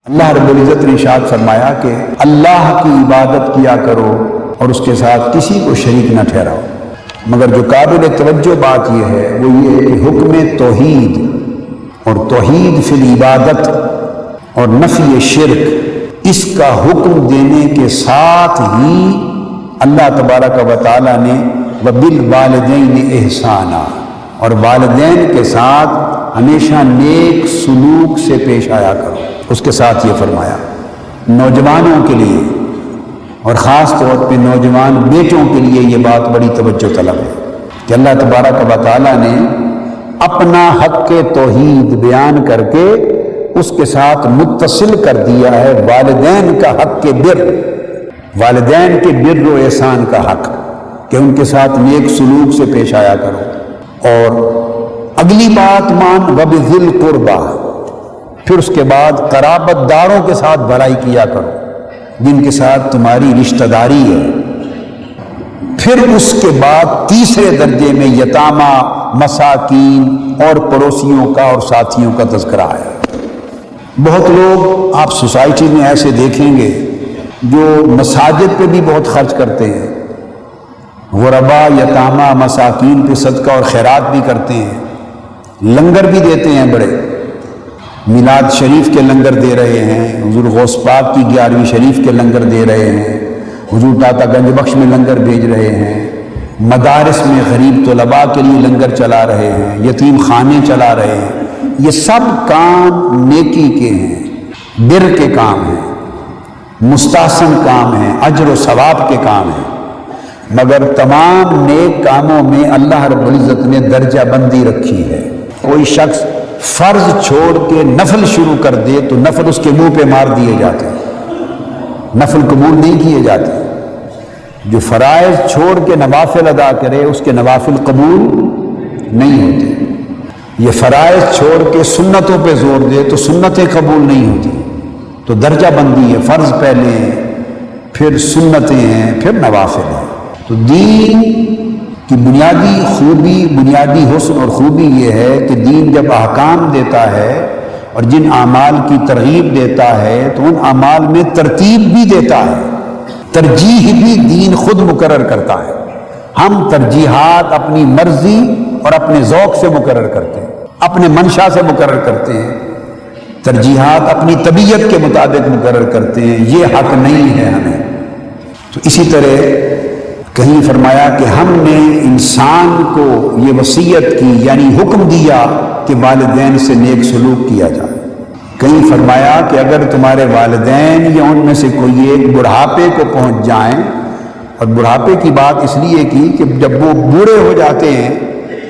اللہ رب العزت نے ارشاد فرمایا کہ اللہ کی عبادت کیا کرو اور اس کے ساتھ کسی کو شریک نہ ٹھہراؤ۔ مگر جو قابل توجہ بات یہ ہے وہ یہ ہے کہ حکم توحید اور توحید فی العبادت اور نفی شرک، اس کا حکم دینے کے ساتھ ہی اللہ تبارک و تعالیٰ نے وَبِالْوَالِدَيْنِ احسانا، اور والدین کے ساتھ ہمیشہ نیک سلوک سے پیش آیا کرو۔ اس کے ساتھ یہ فرمایا نوجوانوں کے لیے اور خاص طور پہ نوجوان بیٹوں کے لیے یہ بات بڑی توجہ طلب ہے کہ اللہ تبارک و تعالیٰ نے اپنا حق توحید بیان کر کے اس کے ساتھ متصل کر دیا ہے والدین کا حق کے بر، والدین کے بر و احسان کا حق، کہ ان کے ساتھ نیک سلوک سے پیش آیا کرو۔ اور اگلی بات مان وَبِذِی الْقُرْبَىٰ، پھر اس کے بعد قرابت داروں کے ساتھ بھلائی کیا کرو جن کے ساتھ تمہاری رشتہ داری ہے۔ پھر اس کے بعد تیسرے درجے میں یتامہ، مساکین اور پڑوسیوں کا اور ساتھیوں کا تذکرہ ہے۔ بہت لوگ آپ سوسائٹی میں ایسے دیکھیں گے جو مساجد پہ بھی بہت خرچ کرتے ہیں، غربا، یتامہ، مساکین پہ صدقہ اور خیرات بھی کرتے ہیں، لنگر بھی دیتے ہیں، بڑے میلاد شریف کے لنگر دے رہے ہیں، حضور غوث پاک کی 11ویں شریف کے لنگر دے رہے ہیں، حضور داتا گنج بخش میں لنگر بھیج رہے ہیں، مدارس میں غریب طلباء کے لیے لنگر چلا رہے ہیں، یتیم خانے چلا رہے ہیں۔ یہ سب کام نیکی کے ہیں، بر کے کام ہیں، مستحسن کام ہیں، اجر و ثواب کے کام ہیں۔ مگر تمام نیک کاموں میں اللہ رب العزت نے درجہ بندی رکھی ہے۔ کوئی شخص فرض چھوڑ کے نفل شروع کر دے تو نفل اس کے منہ پہ مار دیے جاتے ہیں، نفل قبول نہیں کیے جاتے۔ جو فرائض چھوڑ کے نوافل ادا کرے اس کے نوافل قبول نہیں ہوتے۔ یہ فرائض چھوڑ کے سنتوں پہ زور دے تو سنتیں قبول نہیں ہوتی۔ تو درجہ بندی ہے، فرض پہلے ہیں، پھر سنتیں ہیں، پھر نوافل ہیں۔ تو دین کی بنیادی خوبی، بنیادی حسن اور خوبی یہ ہے کہ دین جب احکام دیتا ہے اور جن اعمال کی ترغیب دیتا ہے تو ان اعمال میں ترتیب بھی دیتا ہے، ترجیح بھی دین خود مقرر کرتا ہے۔ ہم ترجیحات اپنی مرضی اور اپنے ذوق سے مقرر کرتے ہیں، اپنے منشا سے مقرر کرتے ہیں، ترجیحات اپنی طبیعت کے مطابق مقرر کرتے ہیں، یہ حق نہیں ہے ہمیں۔ تو اسی طرح کہیں فرمایا کہ ہم نے انسان کو یہ وصیت کی، یعنی حکم دیا کہ والدین سے نیک سلوک کیا جائے۔ کہیں فرمایا کہ اگر تمہارے والدین یا ان میں سے کوئی ایک بڑھاپے کو پہنچ جائیں، اور بڑھاپے کی بات اس لیے کی کہ جب وہ بوڑھے ہو جاتے ہیں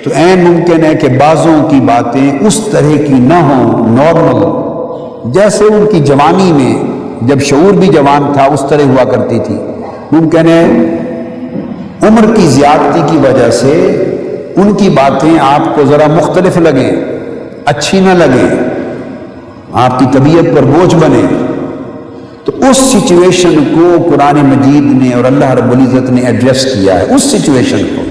تو عین ممکن ہے کہ بعضوں کی باتیں اس طرح کی نہ ہوں، نارمل، جیسے ان کی جوانی میں جب شعور بھی جوان تھا اس طرح ہوا کرتی تھی۔ ممکن ہے عمر کی زیادتی کی وجہ سے ان کی باتیں آپ کو ذرا مختلف لگیں، اچھی نہ لگیں، آپ کی طبیعت پر بوجھ بنے۔ تو اس سچویشن کو قرآن مجید نے اور اللہ رب العزت نے ایڈریس کیا ہے، اس سچویشن کو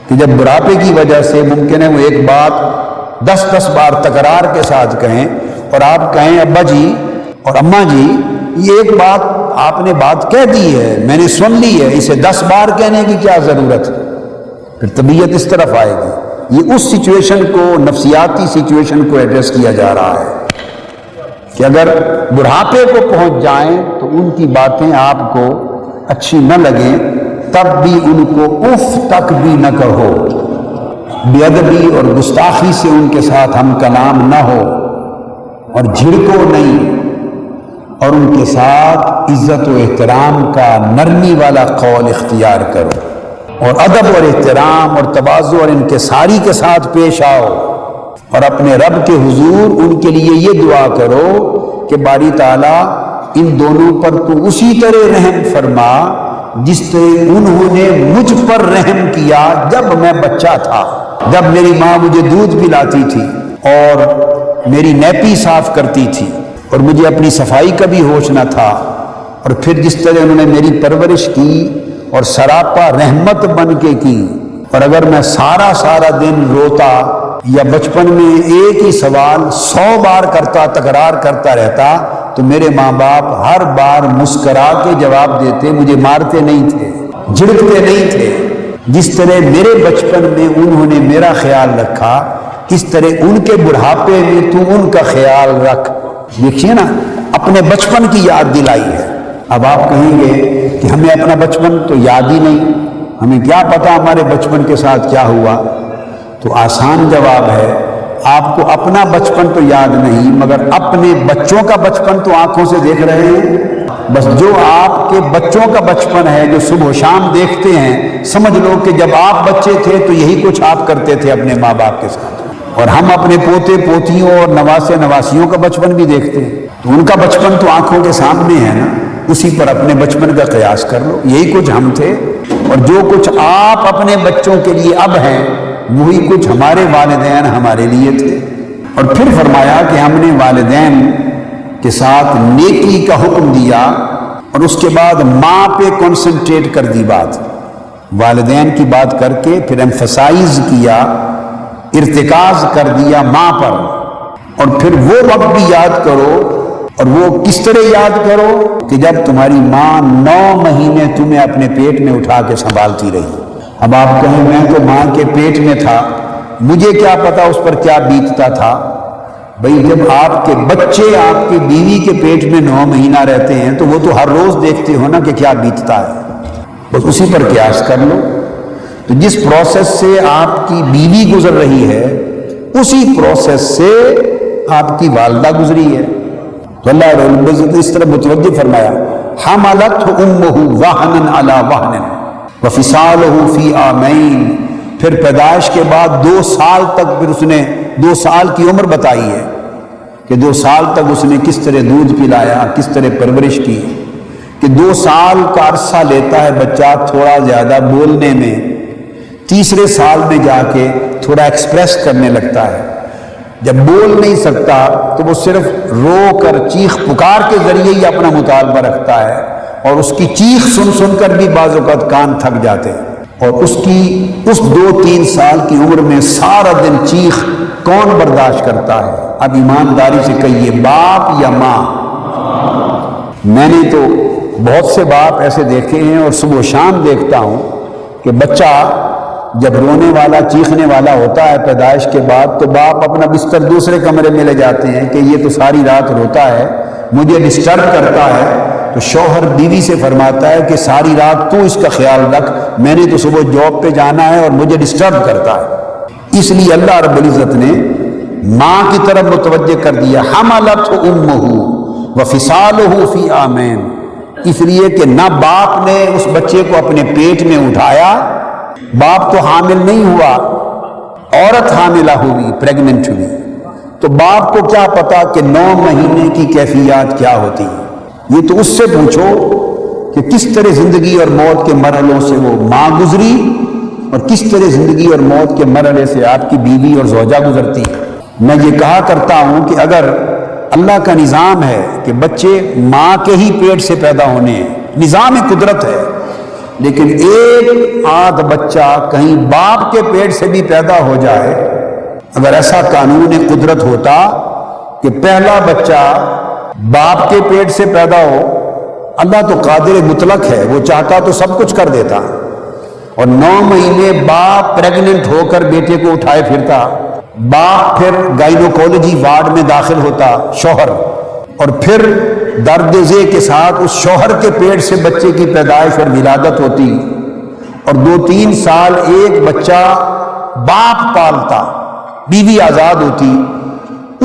کہ جب بڑھاپے کی وجہ سے ممکن ہے وہ ایک بات 10 بار تکرار کے ساتھ کہیں، اور آپ کہیں ابا جی اور اماں جی یہ ایک بات آپ نے بات کہہ دی ہے، میں نے سن لی ہے، اسے 10 بار کہنے کی کیا ضرورت ہے؟ پھر طبیعت اس طرف آئے گی۔ یہ اس سچویشن کو، نفسیاتی سچویشن کو ایڈریس کیا جا رہا ہے کہ اگر بڑھاپے کو پہنچ جائیں تو ان کی باتیں آپ کو اچھی نہ لگیں، تب بھی ان کو اف تک بھی نہ کہو، بے ادبی اور گستاخی سے ان کے ساتھ ہم کلام نہ ہو، اور جھڑکو نہیں، اور ان کے ساتھ عزت و احترام کا نرمی والا قول اختیار کرو، اور ادب اور احترام اور تواضع اور انکساری کے ساتھ پیش آؤ، اور اپنے رب کے حضور ان کے لیے یہ دعا کرو کہ باری تعالیٰ ان دونوں پر تو اسی طرح رحم فرما جس طرح انہوں نے مجھ پر رحم کیا جب میں بچہ تھا، جب میری ماں مجھے دودھ پلاتی تھی اور میری نیپی صاف کرتی تھی اور مجھے اپنی صفائی کا بھی ہوش نہ تھا، اور پھر جس طرح انہوں نے میری پرورش کی اور سراپا رحمت بن کے کی، اور اگر میں سارا دن روتا یا بچپن میں ایک ہی سوال 100 بار کرتا، تکرار کرتا رہتا تو میرے ماں باپ ہر بار مسکرا کے جواب دیتے، مجھے مارتے نہیں تھے، جھڑکتے نہیں تھے۔ جس طرح میرے بچپن میں انہوں نے میرا خیال رکھا، اس طرح ان کے بڑھاپے میں تو ان کا خیال رکھ۔ دیکھیے نا، اپنے بچپن کی یاد دلائی ہے۔ اب آپ کہیں گے کہ ہمیں اپنا بچپن تو یاد ہی نہیں، ہمیں کیا پتا ہمارے بچپن کے ساتھ کیا ہوا؟ تو آسان جواب ہے، آپ کو اپنا بچپن تو یاد نہیں، مگر اپنے بچوں کا بچپن تو آنکھوں سے دیکھ رہے ہیں۔ بس جو آپ کے بچوں کا بچپن ہے، جو صبح و شام دیکھتے ہیں، سمجھ لو کہ جب آپ بچے تھے تو یہی کچھ آپ کرتے تھے اپنے ماں باپ کے ساتھ۔ اور ہم اپنے پوتے پوتیوں اور نواسے نواسیوں کا بچپن بھی دیکھتے ہیں، تو ان کا بچپن تو آنکھوں کے سامنے ہے نا، اسی پر اپنے بچپن کا قیاس کر لو۔ یہی کچھ ہم تھے، اور جو کچھ آپ اپنے بچوں کے لیے اب ہیں، وہی کچھ ہمارے والدین ہمارے لیے تھے۔ اور پھر فرمایا کہ ہم نے والدین کے ساتھ نیکی کا حکم دیا، اور اس کے بعد ماں پہ کنسنٹریٹ کر دی بات، والدین کی بات کر کے پھر ایمفسائز کیا، ارتکاز کر دیا ماں پر۔ اور پھر وہ وقت بھی یاد کرو، اور وہ کس طرح یاد کرو کہ جب تمہاری ماں 9 مہینے تمہیں اپنے پیٹ میں اٹھا کے سنبھالتی رہی۔ اب آپ کہیں میں تو ماں کے پیٹ میں تھا، مجھے کیا پتا اس پر کیا بیتتا تھا؟ بھئی جب آپ کے بچے آپ کی بیوی کے پیٹ میں 9 مہینہ رہتے ہیں تو وہ تو ہر روز دیکھتے ہو نا کہ کیا بیتتا ہے، بس اسی پر قیاس کر لو۔ تو جس پروسیس سے آپ کی بیوی گزر رہی ہے، اسی پروسیس سے آپ کی والدہ گزری ہے۔ تو اللہ رب العزت نے اس طرح متوجہ فرمایا، حملتہ امہ وہنا علی وہن وفصالہ فی عامین، پھر پیدائش کے بعد 2 سال تک، پھر اس نے 2 سال کی عمر بتائی ہے کہ 2 سال تک اس نے کس طرح دودھ پلایا، کس طرح پرورش کی، کہ 2 سال کا عرصہ لیتا ہے بچہ تھوڑا زیادہ بولنے میں، 3 سال میں جا کے تھوڑا ایکسپریس کرنے لگتا ہے۔ جب بول نہیں سکتا تو وہ صرف رو کر چیخ پکار کے ذریعے ہی اپنا مطالبہ رکھتا ہے، اور اس کی چیخ سن سن کر بھی بعض اوقات کان تھک جاتے ہیں۔ اور اس 2-3 سال کی عمر میں سارا دن چیخ کون برداشت کرتا ہے؟ اب ایمانداری سے کہیے، باپ یا ماں؟ میں نے تو بہت سے باپ ایسے دیکھے ہیں، اور صبح و شام دیکھتا ہوں کہ بچہ جب رونے والا چیخنے والا ہوتا ہے پیدائش کے بعد، تو باپ اپنا بستر دوسرے کمرے میں لے جاتے ہیں کہ یہ تو ساری رات روتا ہے، مجھے ڈسٹرب کرتا ہے۔ تو شوہر بیوی سے فرماتا ہے کہ ساری رات تو اس کا خیال رکھ، میں نے تو صبح جاب پہ جانا ہے اور مجھے ڈسٹرب کرتا ہے۔ اس لیے اللہ رب العزت نے ماں کی طرف متوجہ کر دیا، حملتہ امہ وفصالہ فی عامین، اس لیے کہ نہ باپ نے اس بچے کو اپنے پیٹ میں اٹھایا، باپ تو حامل نہیں ہوا، عورت حاملہ ہوئی، پریگننٹ ہوئی، تو باپ کو کیا پتا کہ 9 مہینے کی کیفیات کیا ہوتی ہیں؟ یہ تو اس سے پوچھو کہ کس طرح زندگی اور موت کے مرحلوں سے وہ ماں گزری، اور کس طرح زندگی اور موت کے مرحلے سے آپ کی بیوی اور زوجہ گزرتی ہے۔ میں یہ کہا کرتا ہوں کہ اگر اللہ کا نظام ہے کہ بچے ماں کے ہی پیٹ سے پیدا ہونے ہیں، نظام قدرت ہے، لیکن ایک آدھ بچہ کہیں باپ کے پیٹ سے بھی پیدا ہو جائے، اگر ایسا قانون قدرت ہوتا کہ پہلا بچہ باپ کے پیٹ سے پیدا ہو، اللہ تو قادر مطلق ہے، وہ چاہتا تو سب کچھ کر دیتا، اور 9 مہینے باپ پریگننٹ ہو کر بیٹے کو اٹھائے پھرتا، باپ پھر گائنوکولوجی وارڈ میں داخل ہوتا شوہر، اور پھر درد ذے کے ساتھ اس شوہر کے پیٹ سے بچے کی پیدائش اور ولادت ہوتی، اور 2-3 سال ایک بچہ باپ پالتا، بیوی آزاد ہوتی،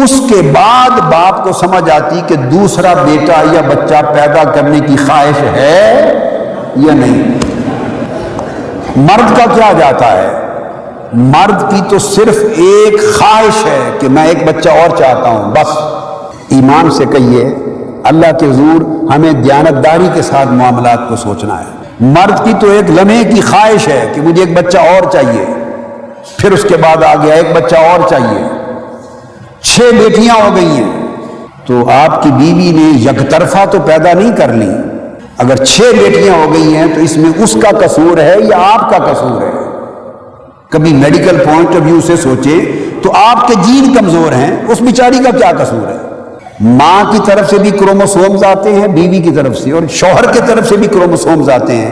اس کے بعد باپ کو سمجھ آتی کہ دوسرا بیٹا یا بچہ پیدا کرنے کی خواہش ہے یا نہیں۔ مرد کا کیا جاتا ہے؟ مرد کی تو صرف ایک خواہش ہے کہ میں ایک بچہ اور چاہتا ہوں، بس۔ ایمان سے کہیے، اللہ کے حضور ہمیں دیانتداری کے ساتھ معاملات کو سوچنا ہے۔ مرد کی تو ایک لمحے کی خواہش ہے کہ مجھے ایک بچہ اور چاہیے، پھر اس کے بعد آ گیا ایک بچہ اور چاہیے، 6 بیٹیاں ہو گئی ہیں، تو آپ کی بیوی نے یک طرفہ تو پیدا نہیں کر لی۔ اگر 6 بیٹیاں ہو گئی ہیں تو اس میں اس کا قصور ہے یا آپ کا قصور ہے؟ کبھی میڈیکل پوائنٹ آف ویو سے سوچے تو آپ کے جین کمزور ہیں، اس بیچاری کا کیا قصور ہے؟ ماں کی طرف سے بھی کروموسومز آتے ہیں بیوی کی طرف سے، اور شوہر کی طرف سے بھی کروموسومز آتے ہیں،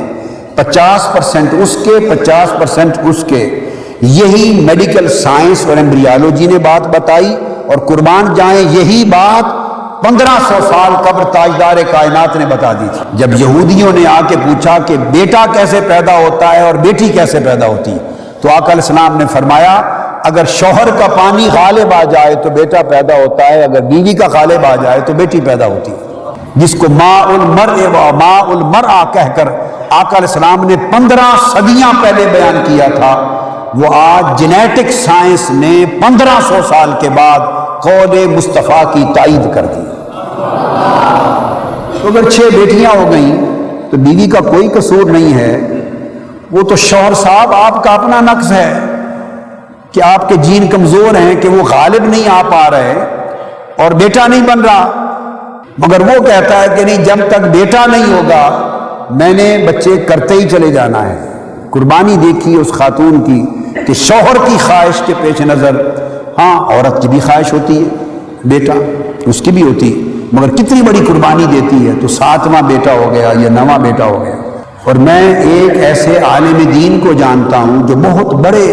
50% اس کے 50% اس کے۔ یہی میڈیکل سائنس اور ایمبریالوجی نے بات بتائی، اور قربان جائیں یہی بات 1500 سال قبل تاجدار کائنات نے بتا دی تھی۔ جب یہودیوں نے آ کے پوچھا کہ بیٹا کیسے پیدا ہوتا ہے اور بیٹی کیسے پیدا ہوتی ہے، تو آقا علیہ السلام نے فرمایا اگر شوہر کا پانی غالب آ جائے تو بیٹا پیدا ہوتا ہے، اگر بیوی کا غالب آ جائے تو بیٹی پیدا ہوتی ہے، جس کو ماء المرء و ماء المرأة کہہ کر آقا علیہ السلام نے 15 صدیاں پہلے بیان کیا تھا، وہ آج جینیٹک سائنس نے 1500 سال کے بعد قول مصطفیٰ کی تائید کر دی۔ تو اگر 6 بیٹیاں ہو گئیں تو بیوی کا کوئی قصور نہیں ہے، وہ تو شوہر صاحب آپ کا اپنا نقص ہے کہ آپ کے جین کمزور ہیں کہ وہ غالب نہیں آ پا رہے اور بیٹا نہیں بن رہا، مگر وہ کہتا ہے کہ نہیں جب تک بیٹا نہیں ہوگا میں نے بچے کرتے ہی چلے جانا ہے۔ قربانی دیکھی اس خاتون کی کہ شوہر کی خواہش کے پیش نظر، ہاں عورت کی بھی خواہش ہوتی ہے بیٹا، اس کی بھی ہوتی ہے، مگر کتنی بڑی قربانی دیتی ہے، تو 7واں بیٹا ہو گیا یا 9واں بیٹا ہو گیا۔ اور میں ایک ایسے عالم دین کو جانتا ہوں جو بہت بڑے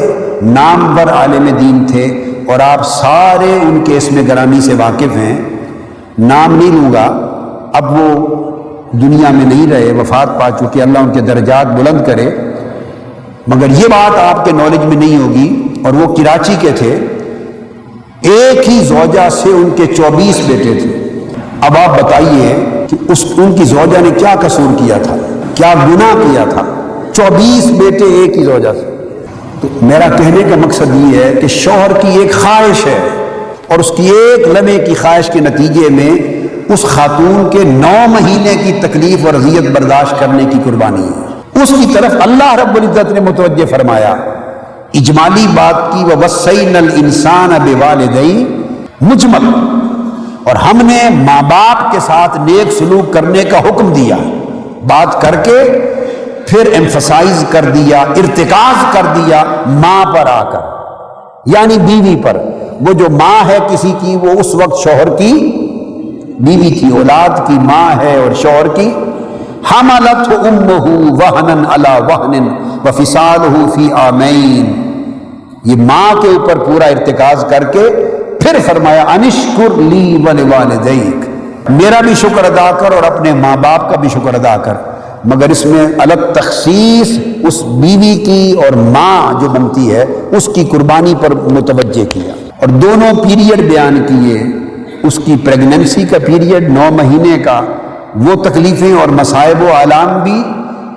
نامور عالم دین تھے، اور آپ سارے ان کے اسم گرامی سے واقف ہیں، نام نہیں لوں گا، اب وہ دنیا میں نہیں رہے، وفات پا چکے، اللہ ان کے درجات بلند کرے، مگر یہ بات آپ کے نالج میں نہیں ہوگی، اور وہ کراچی کے تھے، ایک ہی زوجہ سے ان کے 24 بیٹے تھے۔ اب آپ بتائیے کہ ان کی زوجہ نے کیا قصور کیا تھا، کیا گناہ کیا تھا، 24 بیٹے ایک ہی زوجہ سے۔ تو میرا کہنے کا مقصد یہ ہے کہ شوہر کی ایک خواہش ہے، اور اس کی ایک لمحے کی خواہش کے نتیجے میں اس خاتون کے 9 مہینے کی تکلیف اور اذیت برداشت کرنے کی قربانی ہے، اس کی طرف اللہ رب العزت نے متوجہ فرمایا۔ اجمالی بات کی وَوَصَّيْنَا الْإِنسَانَ بِوَالِدَيْهِ مجمل، اور ہم نے ماں باپ کے ساتھ نیک سلوک کرنے کا حکم دیا، بات کر کے پھر ایمفسائز کر دیا، ارتکاز کر دیا ماں پر آ کر، یعنی بیوی پر۔ وہ جو ماں ہے کسی کی وہ اس وقت شوہر کی بیوی تھی، اولاد کی ماں ہے اور شوہر کی۔ حملتہ امہ وہنا علی وہن وفصالہ فی عامین، یہ ماں کے اوپر پورا ارتکاز کر کے پھر فرمایا انشکر لی ولوالدیک، میرا بھی شکر ادا کر اور اپنے ماں باپ کا بھی شکر ادا کر، مگر اس میں الگ تخصیص اس بیوی کی اور ماں جو بنتی ہے اس کی قربانی پر متوجہ کیا، اور دونوں پیریڈ بیان کیے، اس کی پریگننسی کا پیریڈ 9 مہینے کا، وہ تکلیفیں اور مصائب و آلام بھی،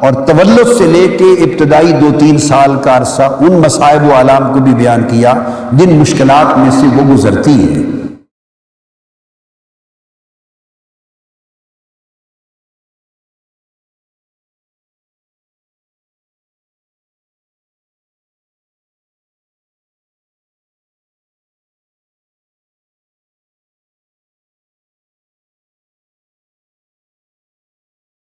اور تولد سے لے کے ابتدائی 2-3 سال کا عرصہ ان مصائب و آلام کو بھی بیان کیا جن مشکلات میں سے وہ گزرتی ہے۔